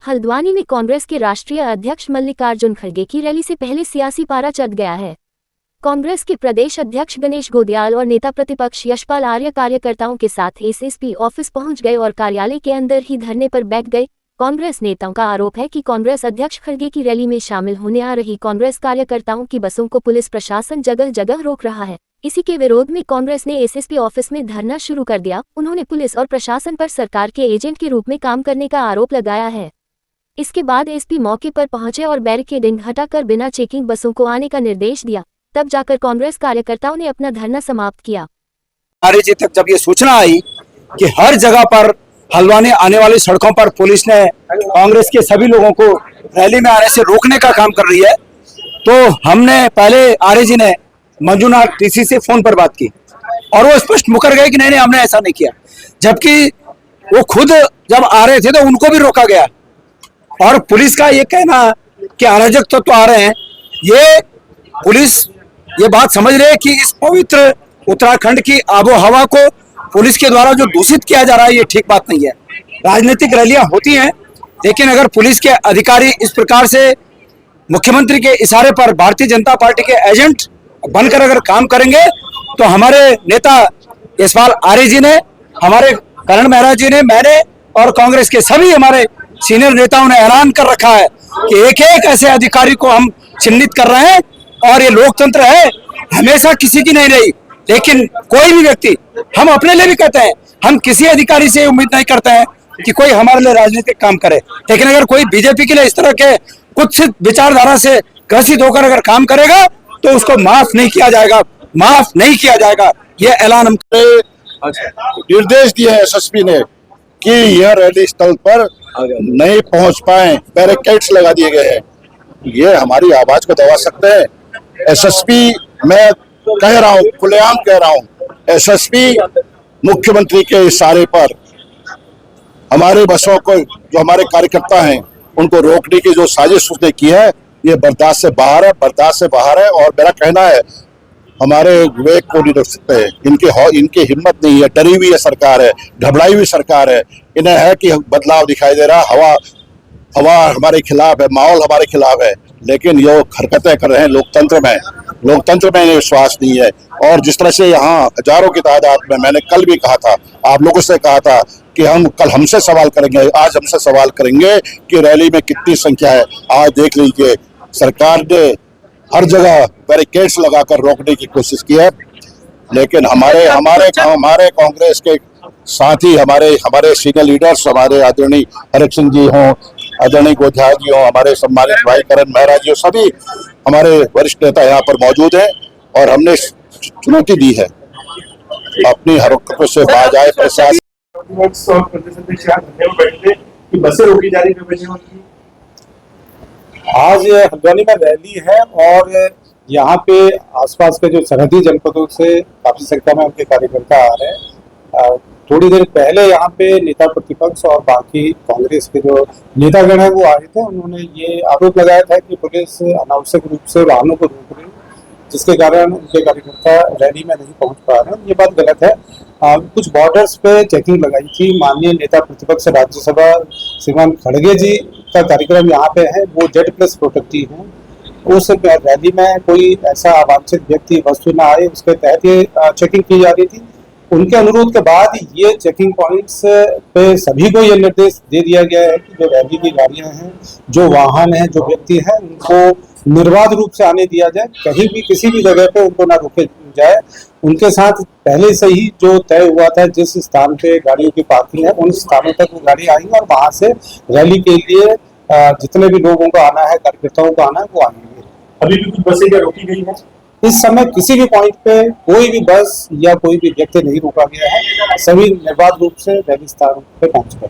हल्द्वानी में कांग्रेस के राष्ट्रीय अध्यक्ष मल्लिकार्जुन खड़गे की रैली से पहले सियासी पारा चढ़ गया है। कांग्रेस के प्रदेश अध्यक्ष गणेश गोदियाल और नेता प्रतिपक्ष यशपाल आर्य कार्यकर्ताओं के साथ एसएसपी ऑफिस पहुंच गए और कार्यालय के अंदर ही धरने पर बैठ गए। कांग्रेस नेताओं का आरोप है कि कांग्रेस अध्यक्ष खड़गे की रैली में शामिल होने आ रही कांग्रेस कार्यकर्ताओं की बसों को पुलिस प्रशासन जगह जगह रोक रहा है। इसी के विरोध में कांग्रेस ने एसएसपी ऑफिस में धरना शुरू कर दिया। उन्होंने पुलिस और प्रशासन पर सरकार के एजेंट के रूप में काम करने का आरोप लगाया है। इसके बाद एसपी मौके पर पहुंचे और बैरिकेडिंग हटाकर बिना चेकिंग बसों को आने का निर्देश दिया। तब जाकर कांग्रेस कार्यकर्ताओं ने अपना धरना समाप्त किया। जी तक जब ये सूचना आई कि हर जगह पर हल्द्वानी आने वाली सड़कों पर पुलिस ने कांग्रेस के सभी लोगों को रैली में आने से रोकने का काम कर रही है, तो हमने पहले आर्य जी ने मंजूनाथ टीसी से फोन पर बात की और वो स्पष्ट मुकर गए कि नहीं हमने ऐसा नहीं किया, जबकि वो खुद जब आ रहे थे तो उनको भी रोका गया। और पुलिस का ये कहना कि अराजक तत्व आ रहे हैं, ये पुलिस ये बात समझ रही है कि इस पवित्र उत्तराखंड की आबो हवा को पुलिस के द्वारा जो दूषित किया जा रहा है, ये ठीक बात नहीं है। राजनीतिक रैलियां होती हैं, लेकिन अगर पुलिस के अधिकारी इस प्रकार से मुख्यमंत्री के इशारे पर भारतीय जनता पार्टी के एजेंट बनकर अगर काम करेंगे, तो हमारे नेता यशपाल आर्य जी ने, हमारे करण मेहरा जी ने, मैंने और कांग्रेस के सभी हमारे सीनियर नेताओं ने ऐलान कर रखा है कि एक एक ऐसे अधिकारी को हम चिन्हित कर रहे हैं। और ये लोकतंत्र है, हमेशा किसी की नहीं रही, लेकिन कोई भी व्यक्ति, हम अपने लिए भी कहते हैं, हम किसी अधिकारी से उम्मीद नहीं करते हैं कि कोई हमारे लिए राजनीतिक काम करे, लेकिन अगर कोई बीजेपी के लिए इस तरह के कुछ विचारधारा से ग्रसित होकर अगर काम करेगा तो उसको माफ नहीं किया जाएगा, माफ नहीं किया जाएगा। ये ऐलान हम निर्देश दिए है एसएसपी ने कि यह रैली स्थल पर नहीं पहुंच पाए, बैरिकेड्स लगा दिए गए हैं। ये हमारी आवाज को दबा सकते हैं। एसएसपी, मैं कह रहा हूं, खुलेआम कह रहा हूं, एसएसपी मुख्यमंत्री के इशारे पर हमारे बसों को, जो हमारे कार्यकर्ता हैं, उनको रोकने की जो साजिश उसने की है, ये बर्दाश्त से बाहर है, बर्दाश्त से बाहर है। और मेरा कहना है, हमारे विवेक को नहीं रोक सकते हैं, इनकी हिम्मत नहीं है, डरी हुई है सरकार है, घबराई हुई सरकार है। इन्हें है कि बदलाव दिखाई दे रहा, हवा हमारे खिलाफ है, माहौल हमारे खिलाफ है, लेकिन ये हरकतें कर रहे हैं लोकतंत्र में इन्हें विश्वास नहीं है। और जिस तरह से यहाँ हजारों की तादाद में, मैंने कल भी कहा था, आप लोगों से कहा था कि हम कल हमसे सवाल करेंगे, आज हमसे सवाल करेंगे कि रैली में कितनी संख्या है। आज देख लीजिए, सरकार ने हर जगह बैरिकेड्स लगाकर रोकने की कोशिश की है, लेकिन हमारे कांग्रेस के साथी, हमारे सीनियर लीडर्स, हमारे आदरणीय हरक सिंह जी हों, आदरणीय गोदियाल जी हों, हमारे सम्मानित भाई करण मेहरा जी, सभी हमारे वरिष्ठ नेता यहाँ पर मौजूद हैं और हमने चुनौती दी है अपनी हरकतों से बाज आए प्रशासन। बसें रोकी जा रही है। आज हल्द्वानी में रैली है और यहाँ पे आसपास के जो सरहदी जनपदों से काफी संख्या में उनके कार्यकर्ता आ रहे हैं। थोड़ी देर पहले यहाँ पे नेता प्रतिपक्ष और बाकी कांग्रेस के जो नेतागण हैं वो आए थे। उन्होंने ये आरोप लगाया था कि पुलिस अनावश्यक रूप से वाहनों को रोक रही है, जिसके कारण उनके कार्यकर्ता रैली में नहीं पहुंच पा रहे हैं। ये बात गलत है। कुछ बॉर्डर्स पे चेकिंग लगाई थी। माननीय नेता प्रतिपक्ष राज्यसभा श्रीमान खड़गे जी का कार्यक्रम यहाँ पे है, वो Z+ प्रोटेक्टी है। उस रैली में कोई ऐसा अवांछित व्यक्ति वस्तु न आए, उसके तहत ये चेकिंग की जा रही थी। उनके अनुरोध के बाद ये चेकिंग पॉइंट्स पे सभी को ये निर्देश दे दिया गया है कि जो रैली की गाड़ियां हैं, जो वाहन हैं, जो व्यक्ति हैं, उनको निर्बाध रूप से आने दिया जाए। कहीं भी किसी भी जगह पे उनको ना रोके जाए। उनके साथ पहले से ही जो तय हुआ था, जिस स्थान पे गाड़ियों की पार्किंग है, उन स्थानों तक वो गाड़ी आएंगी और वहां से रैली के लिए जितने भी लोगों को आना है, कार्यकर्ताओं को आना है, वो आएंगे। अभी भी कुछ बसें क्या रोकी गई है? इस समय किसी भी पॉइंट पे कोई भी बस या कोई भी व्यक्ति नहीं रोका गया है। सभी निर्बाध रूप से रैली स्थान पे पहुंच गए।